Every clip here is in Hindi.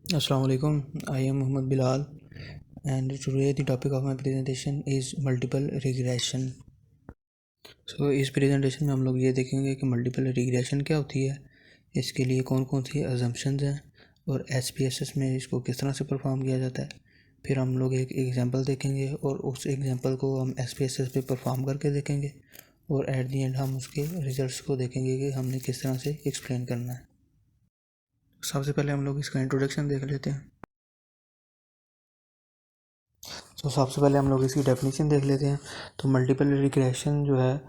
Assalamu alaikum. I am Muhammad Bilal, and today the topic of my presentation is multiple regression. इस प्रेजेंटेशन में हम लोग ये देखेंगे कि मल्टीपल रिग्रेशन क्या होती है, इसके लिए कौन कौन सी अजम्पशंस हैं और SPSS में इसको किस तरह से परफॉर्म किया जाता है। फिर हम लोग एक एग्जांपल देखेंगे और उस एग्जांपल को हम SPSS पे परफॉर्म करके देखेंगे और एट दी एंड हम उसके रिजल्ट्स को देखेंगे कि हमने किस तरह से एक्सप्लेन करना है। सबसे पहले हम लोग इसका इंट्रोडक्शन देख लेते हैं। सबसे पहले हम लोग इसकी डेफिनेशन देख लेते हैं। तो मल्टीपल रिग्रेशन जो है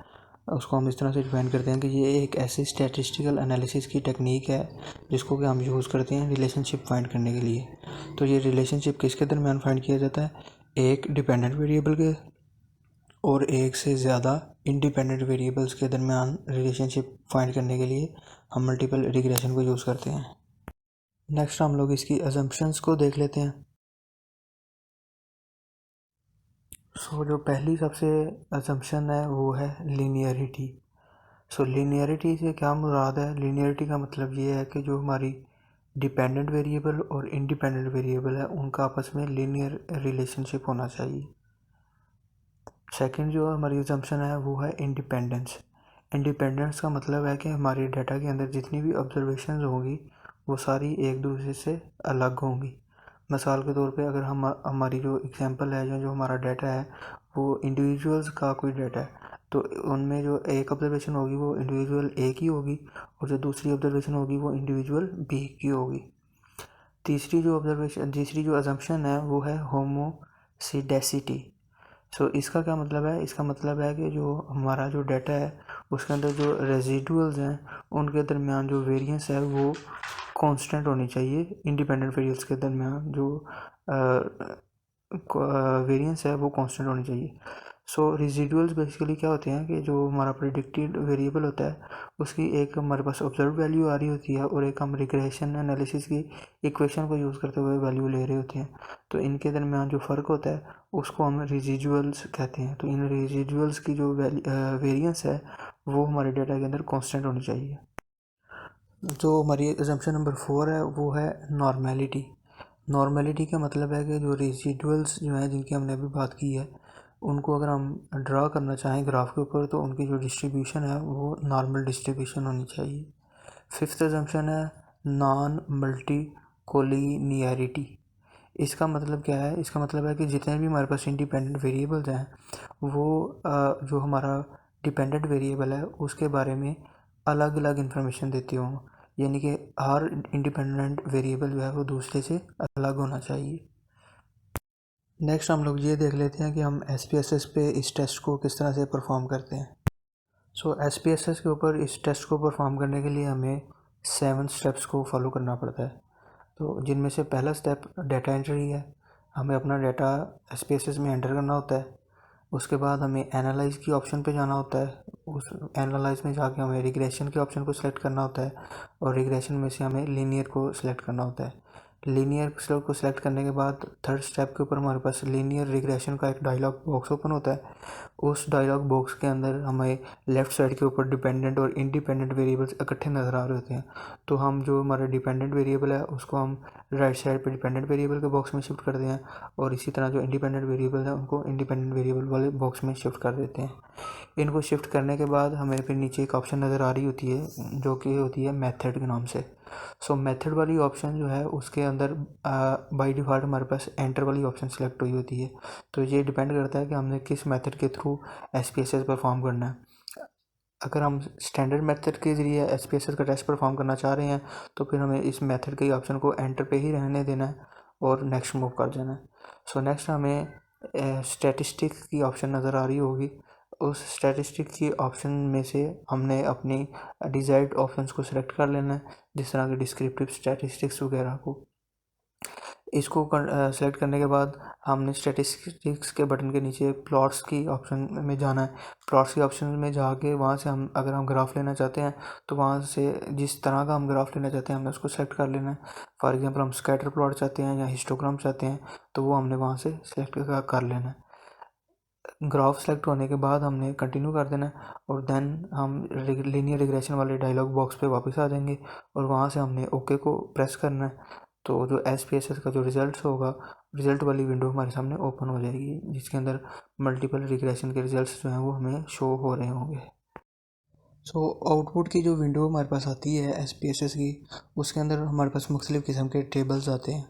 उसको हम इस तरह से डिफाइन करते हैं कि ये एक ऐसी स्टैटिस्टिकल एनालिसिस की टेक्निक है जिसको कि हम यूज़ करते हैं रिलेशनशिप फाइंड करने के लिए। तो ये रिलेशनशिप किसके दरमियान फाइंड किया जाता है, एक डिपेंडेंट वेरिएबल के और एक से ज़्यादा इंडिपेंडेंट वेरिएबल्स के दरमियान रिलेशनशिप फाइंड करने के लिए हम मल्टीपल रिग्रेशन को यूज़ करते हैं। नेक्स्ट हम लोग इसकी अजम्पशंस को देख लेते हैं। जो पहली सबसे असम्पशन है वो है लीनियरिटी। लीनियरिटी से क्या मुराद है? लीनियरिटी का मतलब ये है कि जो हमारी डिपेंडेंट वेरिएबल और इंडिपेंडेंट वेरिएबल है उनका आपस में लीनियर रिलेशनशिप होना चाहिए। सेकंड जो हमारी असम्पशन है वो है इंडिपेंडेंस। इंडिपेंडेंस का मतलब है कि हमारे डाटा के अंदर जितनी भी ऑब्जर्वेशंस होंगी वो सारी एक दूसरे से अलग होंगी। मिसाल के तौर पे अगर हमारी जो एग्जांपल है जो हमारा डाटा है वो इंडिविजुअल्स का कोई डाटा है तो उनमें जो एक ऑब्जर्वेशन होगी वो इंडिविजुअल ए की होगी और जो दूसरी ऑब्जर्वेशन होगी वो इंडिविजुअल बी की होगी। तीसरी जो अजम्पशन है वो है होमोसिडेसिटी। इसका क्या मतलब है? इसका मतलब है कि जो हमारा जो डाटा है उसके अंदर जो रेजिडुअल्स हैं उनके दरमियान जो वेरिएंस है वो कांस्टेंट होनी चाहिए। इंडिपेंडेंट वेरिएबल्स के दरमियान जो वेरिएंस है वो कांस्टेंट होनी चाहिए। रेजिडुअल्स बेसिकली क्या होते हैं कि जो हमारा प्रेडिक्टेड वेरिएबल होता है उसकी एक हमारे पास ऑब्जर्व वैल्यू आ रही होती है और एक हम रिग्रेशन एनालिसिस की इक्वेशन को यूज़ करते हुए वैल्यू ले रहे होते हैं। तो इनके दरमियान जो फ़र्क होता है उसको हम रेजिडुअल्स कहते हैं। तो इन रेजिडुअल्स की जो वेरिएंस है वो हमारे डाटा के अंदर कांस्टेंट होनी चाहिए। जो हमारी असम्पशन नंबर 4 है वो है नॉर्मेलिटी। नॉर्मेलिटी का मतलब है कि जो रेजिडुअल्स जो हैं जिनकी हमने अभी बात की है उनको अगर हम ड्रा करना चाहें ग्राफ के ऊपर तो उनकी जो डिस्ट्रीब्यूशन है वो नॉर्मल डिस्ट्रीब्यूशन होनी चाहिए। फिफ्थ असम्पशन है नॉन मल्टी कोलिनियरिटी। इसका मतलब क्या है? इसका मतलब है कि जितने भी हमारे पास इंडिपेंडेंट वेरिएबल्स हैं वो जो हमारा डिपेंडेंट वेरिएबल है उसके बारे में अलग अलग इन्फॉर्मेशन देती हों, यानी कि हर इंडिपेंडेंट वेरिएबल जो है वो दूसरे से अलग होना चाहिए। नेक्स्ट हम लोग ये देख लेते हैं कि हम SPSS पे इस टेस्ट को किस तरह से परफॉर्म करते हैं। SPSS के ऊपर इस टेस्ट को परफॉर्म करने के लिए हमें 7 स्टेप्स को फॉलो करना पड़ता है। तो जिनमें से पहला स्टेप डाटा एंट्री है। हमें अपना डाटा SPSS में एंटर करना होता है। उसके बाद हमें एनालाइज की ऑप्शन पे जाना होता है। उस एनालाइज में जाके हमें रिग्रेशन के ऑप्शन को सिलेक्ट करना होता है और रिग्रेशन में से हमें लीनियर को सिलेक्ट करना होता है। लीनियर को सिलेक्ट करने के बाद थर्ड स्टेप के ऊपर हमारे पास लीनियर रिग्रेशन का एक डायलॉग बॉक्स ओपन होता है। उस डायलॉग बॉक्स के अंदर हमें लेफ़्ट साइड के ऊपर डिपेंडेंट और इंडिपेंडेंट वेरिएबल्स इकट्ठे नज़र आ रहे होते हैं। तो हम जो हमारा डिपेंडेंट वेरिएबल है उसको हम राइट साइड पे डिपेंडेंट वेरिएबल के बॉक्स में शिफ्ट कर दें और इसी तरह जो इंडिपेंडेंट वेरिएबल है उनको इंडिपेंडेंट वेरिएबल वाले बॉक्स में शिफ्ट कर देते हैं। इनको शिफ्ट करने के बाद हमें फिर नीचे एक ऑप्शन नज़र आ रही होती है जो कि होती है मेथड के नाम से। मेथड वाली ऑप्शन जो है उसके अंदर बाय डिफ़ॉल्ट हमारे पास एंटर वाली ऑप्शन सेलेक्ट हुई होती है। तो ये डिपेंड करता है कि हमने किस मेथड के थ्रू SPSS परफॉर्म करना है। अगर हम स्टैंडर्ड मेथड के ज़रिए SPSS का टेस्ट परफॉर्म करना चाह रहे हैं तो फिर हमें इस मेथड के ऑप्शन को एंटर पे ही रहने देना है और नेक्स्ट मूव कर देना है। नेक्स्ट हमें स्टैटिस्टिक की ऑप्शन नज़र आ रही होगी। उस स्टैटिस्टिक की ऑप्शन में से हमने अपनी डिज़ायर्ड ऑप्शंस को सिलेक्ट कर लेना है, जिस तरह के डिस्क्रिप्टिव स्टैटिस्टिक्स वगैरह को। इसको सेलेक्ट करने के बाद हमने स्टैटिस्टिक्स के बटन के नीचे प्लॉट्स की ऑप्शन में जाना है। प्लॉट्स की ऑप्शन में जाके वहाँ से हम अगर हम ग्राफ लेना चाहते हैं तो वहाँ से जिस तरह का हम ग्राफ लेना चाहते हैं हमने उसको सेलेक्ट कर लेना है। फॉर एग्जांपल हम स्कैटर प्लॉट चाहते हैं या हिस्टोग्राम चाहते हैं तो वो हमने वहाँ से सेलेक्ट कर लेना है। ग्राफ सेलेक्ट होने के बाद हमने कंटिन्यू कर देना है और देन हम लीनियर रिग्रेशन वाले डायलॉग बॉक्स पे वापस आ जाएंगे और वहाँ से हमने ओके को प्रेस करना है। तो जो SPSS का जो रिज़ल्ट होगा, रिज़ल्ट वाली विंडो हमारे सामने ओपन हो जाएगी, जिसके अंदर मल्टीपल रिग्रेशन के रिजल्ट्स जो हैं वो हमें शो हो रहे होंगे। सो आउटपुट की जो विंडो हमारे पास आती है SPSS की, उसके अंदर हमारे पास मुख्तलिफ़ किस्म के टेबल्स आते हैं।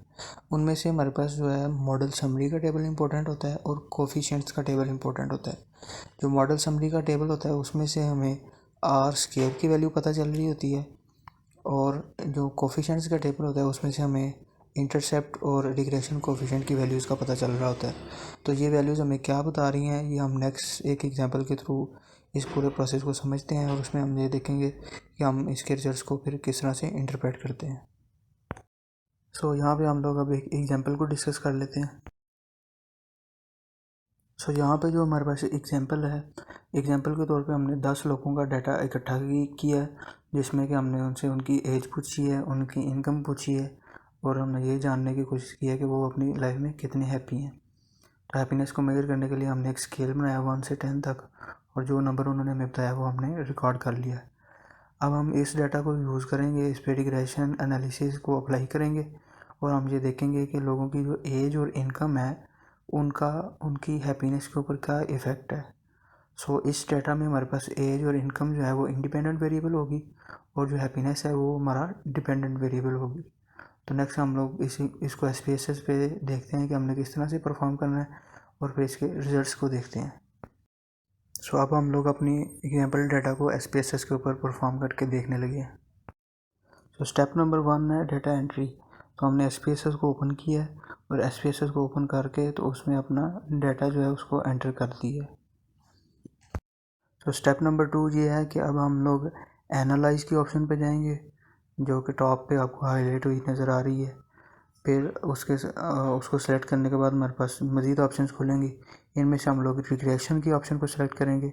उनमें से हमारे पास जो है मॉडल समरी का टेबल इंपॉर्टेंट होता है और कोफिशिएंट्स का टेबल इंपॉर्टेंट होता है। जो मॉडल समरी का टेबल होता है उसमें से हमें आर स्केयर की वैल्यू पता चल रही होती है, और जो कोफिशिएंट्स का टेबल होता है उसमें से हमें इंटरसेप्ट और रिग्रेशन कोफिशिएंट की वैल्यूज़ का पता चल रहा होता है। तो ये वैल्यूज़ हमें क्या बता रही हैं, ये हम नेक्स्ट एक एग्जांपल के थ्रू इस पूरे प्रोसेस को समझते हैं, और उसमें हम ये देखेंगे कि हम इसके रिजल्ट्स को फिर किस तरह से इंटरप्रेट करते हैं। सो यहाँ पे हम लोग अब एक एग्जांपल को डिस्कस कर लेते हैं। सो यहाँ पे जो हमारे पास एग्जांपल है, एग्जांपल के तौर पे हमने 10 लोगों का डाटा इकट्ठा किया है, जिसमें कि हमने उनसे उनकी एज पूछी है, उनकी इनकम पूछी है, और हमने ये जानने की कोशिश की है कि वो अपनी लाइफ में कितने हैप्पी हैं। तो हैप्पीनेस को मेजर करने के लिए हमने एक स्केल बनाया 1 से 10 तक, और जो नंबर उन्होंने हमें बताया वो हमने रिकॉर्ड कर लिया है। अब हम इस डाटा को यूज़ करेंगे, इस पे रिग्रेशन एनालिसिस को अप्लाई करेंगे, और हम ये देखेंगे कि लोगों की जो एज और इनकम है उनका उनकी हैप्पीनेस के ऊपर क्या इफ़ेक्ट है। सो इस डाटा में हमारे पास एज और इनकम जो है वो इंडिपेंडेंट वेरिएबल होगी, और जो हैप्पीनेस है वो हमारा डिपेंडेंट वेरिएबल होगी। तो नेक्स्ट हम लोग इसको SPSS पे देखते हैं कि हमने किस तरह से परफॉर्म करना है, और फिर इसके रिजल्ट्स को देखते हैं। सो अब हम लोग अपनी एग्जाम्पल डाटा को SPSS के ऊपर परफॉर्म करके देखने लगे हैं। तो स्टेप नंबर 1 है डाटा एंट्री। तो हमने SPSS को ओपन किया है, और SPSS को ओपन करके तो उसमें अपना डाटा जो है उसको एंटर कर दिया है। तो स्टेप नंबर 2 ये है कि अब हम लोग एनालाइज के ऑप्शन पे जाएंगे, जो कि टॉप पे आपको हाईलाइट हुई नज़र आ रही है। फिर उसको सेलेक्ट करने के बाद हमारे पास मज़ीद ऑप्शंस खुलेंगी। इनमें से हम लोग रिग्रेशन की ऑप्शन को सिलेक्ट करेंगे,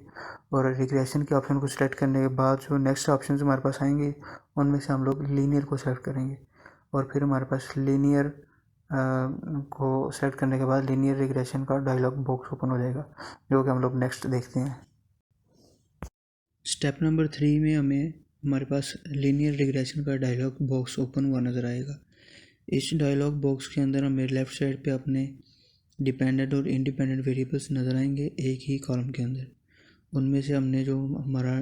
और रिग्रेशन के ऑप्शन को सिलेक्ट करने के बाद जो नेक्स्ट ऑप्शन हमारे पास आएंगे उनमें से हम लोग लीनियर को सिलेक्ट करेंगे, और फिर हमारे पास लीनियर को सेलेक्ट करने के बाद लीनियर रिग्रेशन का डायलॉग बॉक्स ओपन हो जाएगा, जो कि हम लोग नेक्स्ट देखते हैं। स्टेप नंबर 3 में हमारे पास लीनियर रिग्रेशन का डायलॉग बॉक्स ओपन हुआ नज़र आएगा। इस डायलॉग बॉक्स के अंदर हमें लेफ़्ट साइड पे अपने डिपेंडेंट और इंडिपेंडेंट वेरिएबल्स नज़र आएंगे एक ही कॉलम के अंदर। उनमें से हमने जो हमारा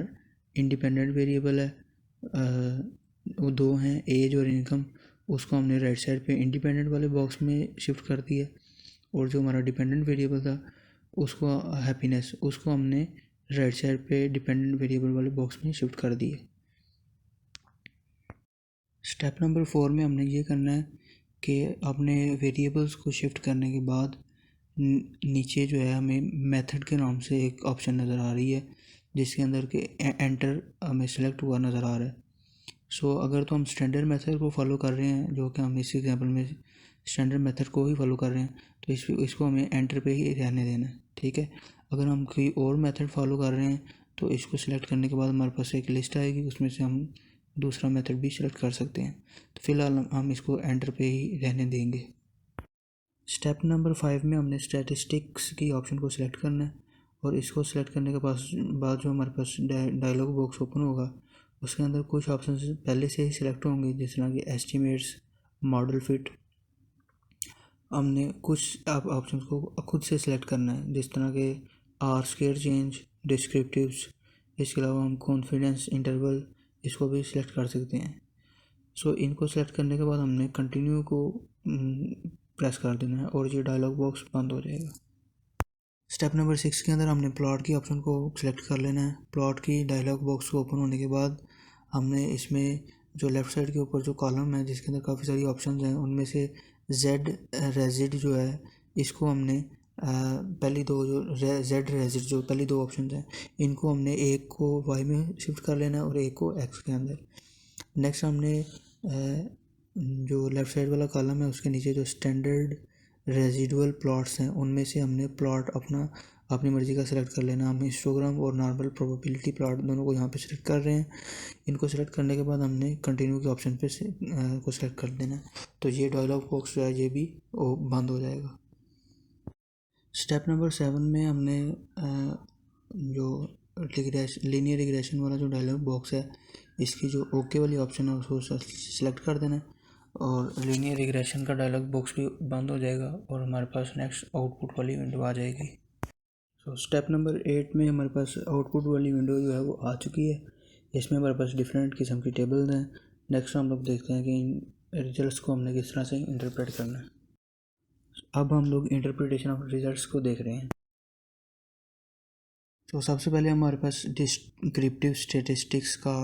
इंडिपेंडेंट वेरिएबल है वो 2 हैं, एज और इनकम, उसको हमने राइट साइड पे इंडिपेंडेंट वाले बॉक्स में शिफ्ट कर दिया, और जो हमारा डिपेंडेंट वेरिएबल था उसको हैप्पीनेस, उसको हमने राइट साइड पे डिपेंडेंट वेरिएबल वाले बॉक्स में शिफ्ट कर दिए। स्टेप नंबर 4 में हमने ये करना है कि अपने वेरिएबल्स को शिफ्ट करने के बाद नीचे जो है हमें मेथड के नाम से एक ऑप्शन नज़र आ रही है, जिसके अंदर के एंटर हमें सेलेक्ट हुआ नज़र आ रहा है। सो अगर तो हम स्टैंडर्ड मेथड को फॉलो कर रहे हैं, जो कि हम इस एग्जांपल में स्टैंडर्ड मेथड को ही फॉलो कर रहे हैं, तो इसको हमें एंटर पे ही रहने देना है, ठीक है। अगर हम कोई और मेथड फॉलो कर रहे हैं तो इसको सिलेक्ट करने के बाद हमारे पास एक लिस्ट आएगी, उसमें से हम दूसरा मेथड भी सिलेक्ट कर सकते हैं। तो फिलहाल हम इसको एंटर पे ही रहने देंगे। स्टेप नंबर 5 में हमने स्टैटिस्टिक्स की ऑप्शन को सिलेक्ट करना है, और इसको सिलेक्ट करने के बाद जो हमारे पास डायलॉग बॉक्स ओपन होगा उसके अंदर कुछ ऑप्शन पहले से ही सिलेक्ट होंगे, जिस तरह कि एस्टिमेट्स, मॉडल फिट। हमने कुछ ऑप्शन को खुद से सिलेक्ट करना है, जिस तरह के आर स्केयर चेंज, डिस्क्रिप्टिव्स। इसके अलावा हम कॉन्फिडेंस इंटरवल इसको भी सिलेक्ट कर सकते हैं। सो इनको सेलेक्ट करने के बाद हमने कंटिन्यू को प्रेस कर देना है, और ये डायलॉग बॉक्स बंद हो जाएगा। स्टेप नंबर 6 के अंदर हमने प्लॉट की ऑप्शन को सिलेक्ट कर लेना है। प्लॉट की डायलॉग बॉक्स को ओपन होने के बाद हमने इसमें जो लेफ़्ट साइड के ऊपर जो कॉलम है जिसके अंदर काफ़ी सारी ऑप्शंस हैं, उनमें से जेड रेजिड जो है इसको हमने पहली दो जो जेड रेजिड जो पहली 2 ऑप्शंस हैं इनको हमने एक को वाई में शिफ्ट कर लेना है और एक को एक्स के अंदर। नेक्स्ट हमने जो लेफ़्ट साइड वाला कॉलम है उसके नीचे जो स्टैंडर्ड रेजिडुअल प्लॉट्स हैं उनमें से हमने प्लॉट अपनी मर्ज़ी का सिलेक्ट कर लेना। हम हिस्टोग्राम और नॉर्मल प्रोबेबिलिटी प्लॉट दोनों को यहाँ पे सिलेक्ट कर रहे हैं। इनको सिलेक्ट करने के बाद हमने कंटिन्यू के ऑप्शन पे को सिलेक्ट कर देना है, तो ये डायलॉग बॉक्स जो है ये भी बंद हो जाएगा। स्टेप नंबर 7 में हमने जो लीनियर रिग्रेशन वाला जो डायलॉग बॉक्स है इसकी जो ओके वाली ऑप्शन है उसको सिलेक्ट कर देना है। और लीनियर रिग्रेशन का डायलॉग बॉक्स भी बंद हो जाएगा और हमारे पास नेक्स्ट आउटपुट वाली विंडो आ जाएगी। तो स्टेप नंबर 8 में हमारे पास आउटपुट वाली विंडो जो है वो आ चुकी है। इसमें हमारे पास डिफरेंट किस्म की टेबल्स हैं। नेक्स्ट हम लोग देखते हैं कि इन रिजल्ट्स को हमने किस तरह से इंटरप्रेट करना है। अब हम लोग इंटरप्रिटेशन ऑफ रिजल्ट्स को देख रहे हैं। तो सबसे पहले हमारे पास डिस्क्रिप्टिव स्टैटिस्टिक्स का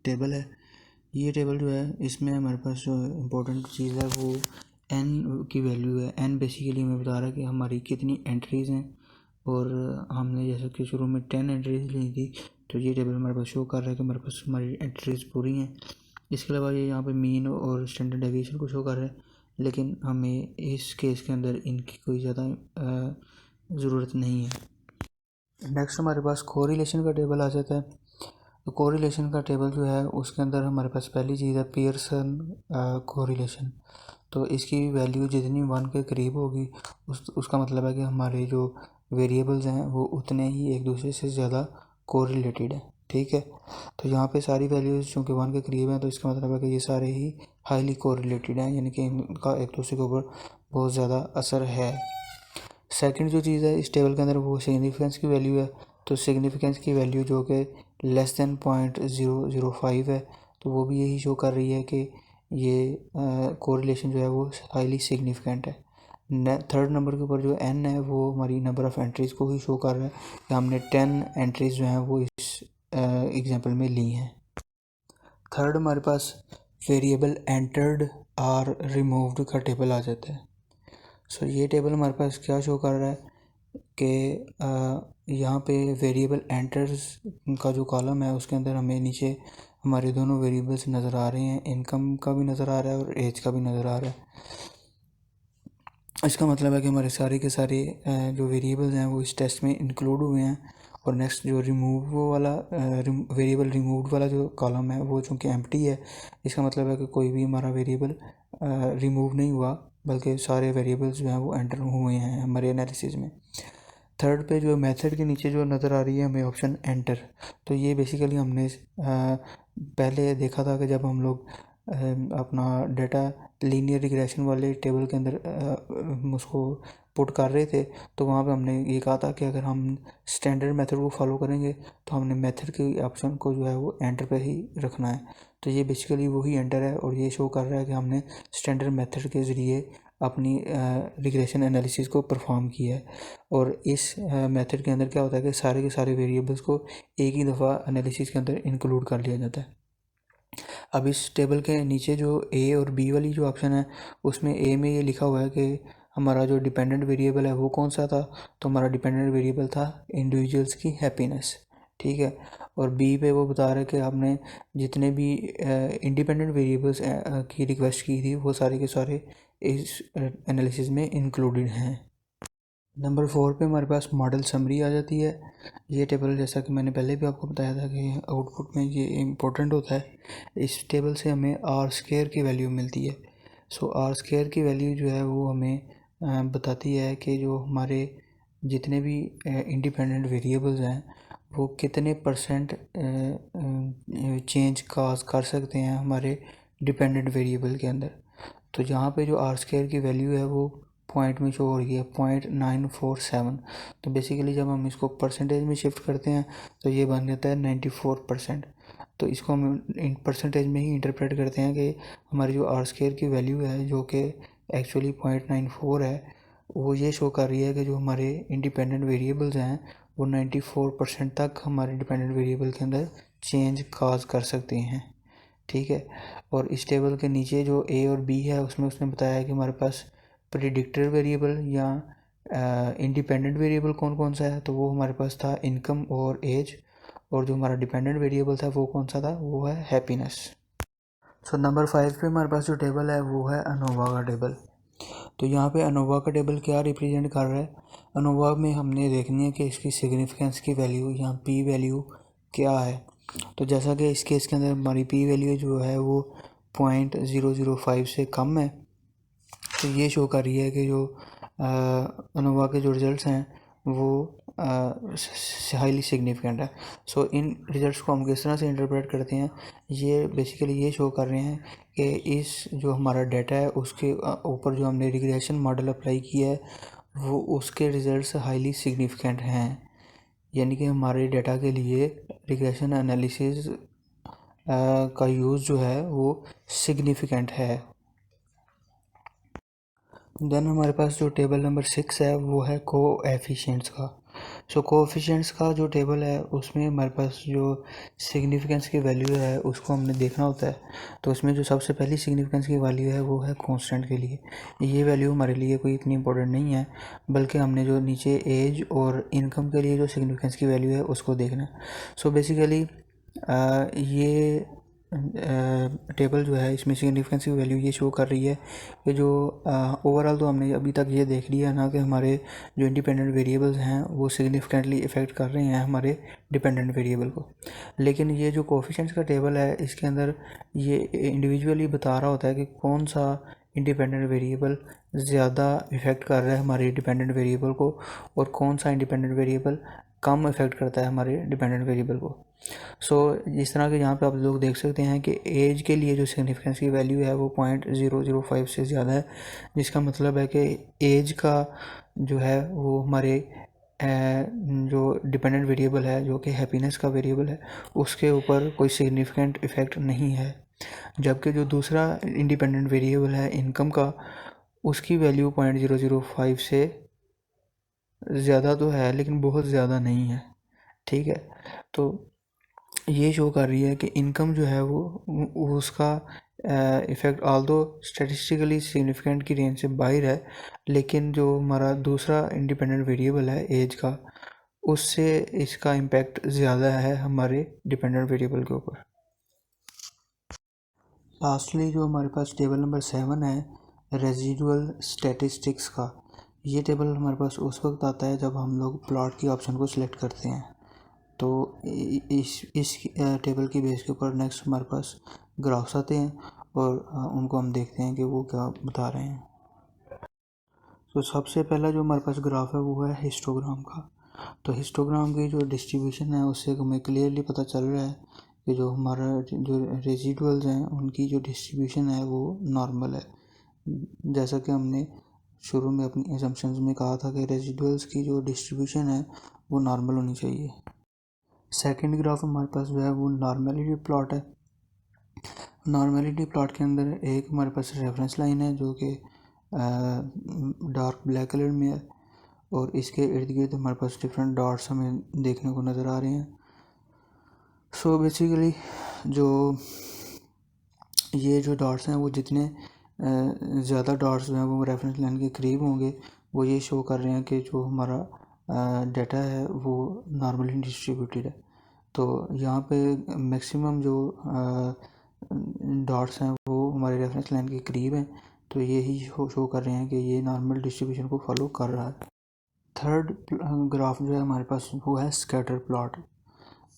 टेबल है। ये टेबल जो है इसमें हमारे पास जो इम्पोर्टेंट चीज़ है वो n की वैल्यू है। n बेसिकली हमें बता रहा है कि हमारी कितनी एंट्रीज़ हैं और हमने जैसे कि शुरू में 10 एंट्रीज़ ली थी, तो ये टेबल हमारे पास शो कर रहा है कि हमारे पास हमारी एंट्रीज़ पूरी हैं। इसके अलावा ये यहाँ पे मीन और स्टैंडर्ड डेविएशन को शो कर रहा है, लेकिन हमें इस केस के अंदर इनकी कोई ज़्यादा ज़रूरत नहीं है। नेक्स्ट हमारे पास कोरिलेशन का टेबल आ जाता है। तो कोरिलेशन का टेबल जो है उसके अंदर हमारे पास पहली चीज़ है पियर्सन कोरिलेशन। तो इसकी वैल्यू जितनी 1 के करीब होगी उसका मतलब है कि हमारे जो वेरिएबल्स हैं वो उतने ही एक दूसरे से ज़्यादा कोरिलेटेड है। ठीक है, तो यहाँ पे सारी वैल्यूज़ चूँकि 1 के करीब हैं तो इसका मतलब है कि ये सारे ही हाईली कोरिलेटेड हैं, यानी कि इनका एक दूसरे के ऊपर बहुत ज़्यादा असर है। सेकंड जो चीज़ है इस टेबल के अंदर वो सिग्निफिकेंस की वैल्यू है। तो सिग्निफिकेंस की वैल्यू जो कि लेस देन 0.005 है, तो वो भी यही शो कर रही है कि ये कोरिलेशन जो है वो हाईली सिग्निफिकेंट है। थर्ड नंबर के ऊपर जो n है वो हमारी नंबर ऑफ़ एंट्रीज़ को ही शो कर रहा है कि हमने 10 एंट्रीज़ जो हैं वो इस एग्जांपल में ली हैं। थर्ड हमारे पास वेरिएबल एंटर्ड और रिमूव्ड का टेबल आ जाता है। सो ये टेबल हमारे पास क्या शो कर रहा है कि यहाँ पे वेरिएबल एंटर्स का जो कॉलम है उसके अंदर हमें नीचे हमारे दोनों वेरिएबल्स नज़र आ रहे हैं। इनकम का भी नज़र आ रहा है और एज का भी नज़र आ रहा है। इसका मतलब है कि हमारे सारे के सारे जो वेरिएबल्स हैं वो इस टेस्ट में इंक्लूड हुए हैं। और नेक्स्ट जो रिमूव वाला वेरिएबल रिमूव्ड वाला जो कॉलम है वो चूँकि एम्प्टी है, इसका मतलब है कि कोई भी हमारा वेरिएबल रिमूव नहीं हुआ बल्कि सारे वेरिएबल्स जो हैं वो एंटर हुए हैं हमारे एनालिसिस में। थर्ड पे जो मेथड के नीचे जो नज़र आ रही है हमें ऑप्शन एंटर, तो ये बेसिकली हमने पहले देखा था कि जब हम लोग अपना डाटा लीनियर रिग्रेशन वाले टेबल के अंदर उसको पुट कर रहे थे, तो वहाँ पे हमने ये कहा था कि अगर हम स्टैंडर्ड मेथड को फॉलो करेंगे तो हमने मेथड के ऑप्शन को जो है वो एंटर पे ही रखना है। तो ये बेसिकली वही एंटर है और ये शो कर रहा है कि हमने स्टैंडर्ड मेथड के ज़रिए अपनी रिग्रेशन एनालिसिस को परफॉर्म किया है। और इस मेथड के अंदर क्या होता है कि सारे के सारे वेरिएबल्स को एक ही दफ़ा एनालिसिस के अंदर इंक्लूड कर लिया जाता है। अब इस टेबल के नीचे जो ए और बी वाली जो ऑप्शन है उसमें ए में ये लिखा हुआ है कि हमारा जो डिपेंडेंट वेरिएबल है वो कौन सा था, तो हमारा डिपेंडेंट वेरिएबल था इंडिविजुअल्स की हैप्पीनेस। ठीक है, और बी पे वो बता रहा है कि आपने जितने भी इंडिपेंडेंट वेरिएबल्स की रिक्वेस्ट की थी वो सारे के सारे इस एनालिसिस में इंक्लूडेड हैं। नंबर 4 पे हमारे पास मॉडल समरी आ जाती है। ये टेबल जैसा कि मैंने पहले भी आपको बताया था कि आउटपुट में ये इम्पोर्टेंट होता है। इस टेबल से हमें आर स्क्वायर की वैल्यू मिलती है। सो आर स्क्वायर की वैल्यू जो है वो हमें बताती है कि जो हमारे जितने भी इंडिपेंडेंट वेरिएबल्स हैं वो कितने परसेंट चेंज काज कर सकते हैं हमारे डिपेंडेंट वेरिएबल के अंदर। तो यहाँ पे जो आर स्क्वायर की वैल्यू है वो पॉइंट में शो हो रही है 0.947। तो बेसिकली जब हम इसको परसेंटेज में शिफ्ट करते हैं तो ये बन जाता है 94%। तो इसको हम इन परसेंटेज में ही इंटरप्रेट करते हैं कि हमारी जो आर स्क्वायर की वैल्यू है जो कि एक्चुअली 0.94 है, वो ये शो कर रही है कि जो हमारे इंडिपेंडेंट वेरिएबल्स हैं वो 94% तक हमारे डिपेंडेंट वेरिएबल के अंदर चेंज काज कर सकते हैं। ठीक है, और इस टेबल के नीचे जो ए और बी है उसमें उसने बताया है कि हमारे पास प्रिडिक्टर वेरिएबल या इंडिपेंडेंट वेरिएबल कौन कौन सा है, तो वो हमारे पास था इनकम और एज, और जो हमारा डिपेंडेंट वेरिएबल था वो कौन सा था, वो है हैप्पीनेस। सो नंबर 5 पे हमारे पास जो टेबल है वो है अनोवा का टेबल। तो यहाँ पे अनोवा का टेबल क्या रिप्रेजेंट कर रहा है, अनोवा में हमने देखनी है कि इसकी सिग्निफिकेंस की वैल्यू या पी वैल्यू क्या है। तो जैसा कि इस केस के अंदर हमारी पी वैल्यू जो है वो 0.005 से कम है, तो ये शो कर रही है कि जो अनोवा के जो रिज़ल्ट्स हैं वो हाईली सिग्निफिकेंट है। सो इन रिजल्ट्स को हम किस तरह से इंटरप्रेट करते हैं, ये बेसिकली ये शो कर रहे हैं कि इस जो हमारा डाटा है उसके ऊपर जो हमने रिग्रेशन मॉडल अप्लाई किया है वो उसके रिजल्ट्स हाईली सिग्निफिकेंट हैं, यानी कि हमारे डाटा के लिए रिग्रेशन एनालिसिस का यूज़ जो है वो सिग्निफिकेंट है। देन हमारे पास जो टेबल नंबर 6 है वो है कोएफिशिएंट्स का। सो कोएफिशिएंट्स का जो टेबल है उसमें हमारे पास जो सिग्निफिकेंस की वैल्यू है उसको हमने देखना होता है। तो उसमें जो सबसे पहली सिग्निफिकेंस की वैल्यू है वो है कांस्टेंट के लिए। ये वैल्यू हमारे लिए कोई इतनी इंपॉर्टेंट नहीं है, बल्कि हमने जो नीचे एज और इनकम के लिए जो सिग्निफिकेंस की वैल्यू है उसको देखना है। सो बेसिकली ये टेबल जो है इसमें सिग्निफिकेंस की वैल्यू ये शो कर रही है कि जो ओवरऑल तो हमने अभी तक ये देख लिया ना कि हमारे जो इंडिपेंडेंट वेरिएबल्स हैं वो सिग्निफिकेंटली इफ़ेक्ट कर रहे हैं हमारे डिपेंडेंट वेरिएबल को। लेकिन ये जो कोएफिशिएंट्स का टेबल है इसके अंदर ये इंडिविजुअली बता रहा होता है कि कौन सा इंडिपेंडेंट वेरिएबल ज़्यादा इफ़ेक्ट कर रहा है हमारे डिपेंडेंट वेरिएबल को और कौन सा इंडिपेंडेंट वेरिएबल कम इफ़ेक्ट करता है हमारे डिपेंडेंट वेरिएबल को। सो इस तरह के यहाँ पे आप लोग देख सकते हैं कि एज के लिए जो सिग्निफिकेंस की वैल्यू है वो 0.005 से ज़्यादा है, जिसका मतलब है कि एज का जो है वो हमारे जो डिपेंडेंट वेरिएबल है जो कि हैप्पीनेस का वेरिएबल है उसके ऊपर कोई सिग्निफिकेंट इफ़ेक्ट नहीं है। जबकि जो दूसरा इंडिपेंडेंट वेरिएबल है इनकम का, उसकी वैल्यू 0.005 से ज़्यादा तो है लेकिन बहुत ज़्यादा नहीं है। ठीक है, तो ये शो कर रही है कि इनकम जो है वो उसका इफ़ेक्ट ऑल्दो स्टैटिस्टिकली सिग्निफिकेंट की रेंज से बाहर है, लेकिन जो हमारा दूसरा इंडिपेंडेंट वेरिएबल है एज का, उससे इसका इम्पैक्ट ज़्यादा है हमारे डिपेंडेंट वेरिएबल के ऊपर। लास्टली जो हमारे पास टेबल नंबर 7 है रेजिडुअल स्टैटिस्टिक्स का। ये टेबल हमारे पास उस वक्त आता है जब हम लोग प्लॉट की ऑप्शन को सिलेक्ट करते हैं। तो इस टेबल की बेस के ऊपर नेक्स्ट हमारे पास ग्राफ्स आते हैं और उनको हम देखते हैं कि वो क्या बता रहे हैं। तो सबसे पहला जो हमारे पास ग्राफ है वो है हिस्टोग्राम का। तो हिस्टोग्राम की जो डिस्ट्रीब्यूशन है उससे हमें क्लियरली पता चल रहा है कि जो हमारा जो रेजिडुअल्स हैं उनकी जो डिस्ट्रीब्यूशन है वो नॉर्मल है। जैसा कि हमने शुरू में अपनी असम्पशंस में कहा था कि रेजिडुअल्स की जो डिस्ट्रीब्यूशन है वो नॉर्मल होनी चाहिए। सेकंड ग्राफ हमारे पास जो है वो नॉर्मेलिटी प्लॉट है। नॉर्मेलिटी प्लॉट के अंदर एक हमारे पास रेफरेंस लाइन है जो कि डार्क ब्लैक कलर में है और इसके इर्द गिर्द हमारे पास डिफरेंट डॉट्स हमें देखने को नज़र आ रहे हैं। सो बेसिकली जो ये जो डॉट्स हैं वो जितने ज़्यादा डॉट्स जो हैं वो रेफरेंस लाइन के करीब होंगे वो ये शो कर रहे हैं कि जो हमारा डाटा है वो नॉर्मली डिस्ट्रीब्यूटेड है। तो यहाँ पे मैक्सिमम जो डॉट्स हैं वो हमारे रेफरेंस लाइन के करीब हैं, तो यही शो कर रहे हैं कि ये नॉर्मल डिस्ट्रीब्यूशन को फॉलो कर रहा है। थर्ड ग्राफ जो है हमारे पास वो है स्कैटर प्लॉट।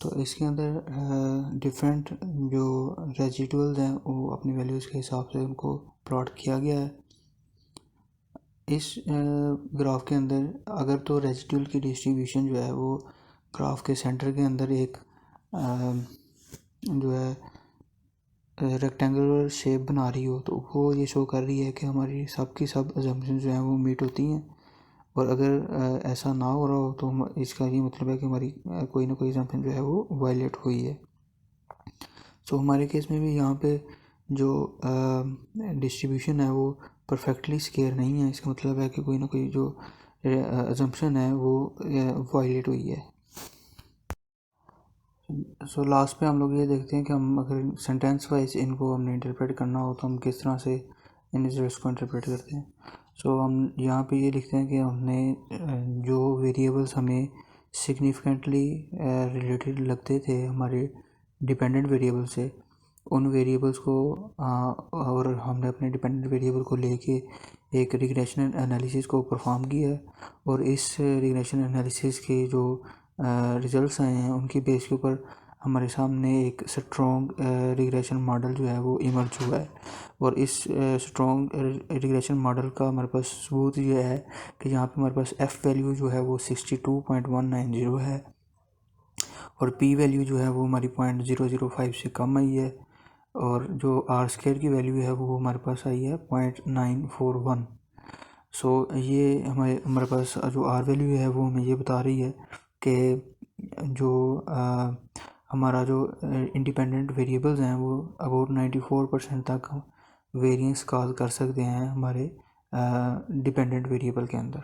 तो इसके अंदर डिफरेंट जो रेजिडुअल्स हैं वो अपनी वैल्यूज़ के हिसाब से उनको प्लॉट किया गया है। इस ग्राफ के अंदर अगर तो रेजिडुअल की डिस्ट्रीब्यूशन जो है वो ग्राफ के सेंटर के अंदर एक जो है रेक्टेंगुलर शेप बना रही हो तो वो ये शो कर रही है कि हमारी सब की सब अजम्पशन जो हैं वो मीट होती हैं। और अगर ऐसा ना हो रहा हो तो इसका ये मतलब है कि हमारी कोई ना कोई अजम्पशन जो है वो वायलेट हुई है। सो हमारे केस में भी यहाँ पे जो डिस्ट्रीब्यूशन है वो परफेक्टली स्क्वायर नहीं है। इसका मतलब है कि कोई ना कोई जो अजम्पशन है वो वायलेट हुई है। सो लास्ट पे हम लोग ये देखते हैं कि हम अगर सेंटेंस वाइज इनको हमने इंटरप्रेट करना हो तो हम किस तरह से इन रिजल्ट्स को इंटरप्रेट करते हैं। सो हम यहाँ पे ये लिखते हैं कि हमने जो वेरिएबल्स हमें सिग्निफिकेंटली रिलेटेड लगते थे हमारे डिपेंडेंट वेरिएबल से, उन वेरिएबल्स को और हमने अपने डिपेंडेंट वेरिएबल को लेके एक रिग्रेशन एनालिसिस को परफॉर्म किया है और इस रिग्रेशन एनालिसिस के जो रिज़ल्ट्स आए हैं उनकी बेस के ऊपर हमारे सामने एक स्ट्रॉन्ग रिग्रेशन मॉडल जो है वो इमर्ज हुआ है। और इस स्ट्रॉन्ग रिग्रेशन मॉडल का हमारे पास सबूत ये है कि यहाँ पे हमारे पास एफ़ वैल्यू जो है वो 62.190 है और पी वैल्यू जो है वो हमारी 0.005 से कम आई है और जो आर स्क्वायर की वैल्यू है वो हमारे पास आई है 0.941। सो ये हमारे पास जो आर वैल्यू है वो हमें ये बता रही है कि जो हमारा जो इंडिपेंडेंट वेरिएबल्स हैं वो अबाउट 94% तक वेरिएंस काज कर सकते हैं हमारे डिपेंडेंट वेरिएबल के अंदर।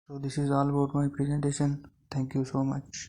So this is all about my presentation. Thank you so much.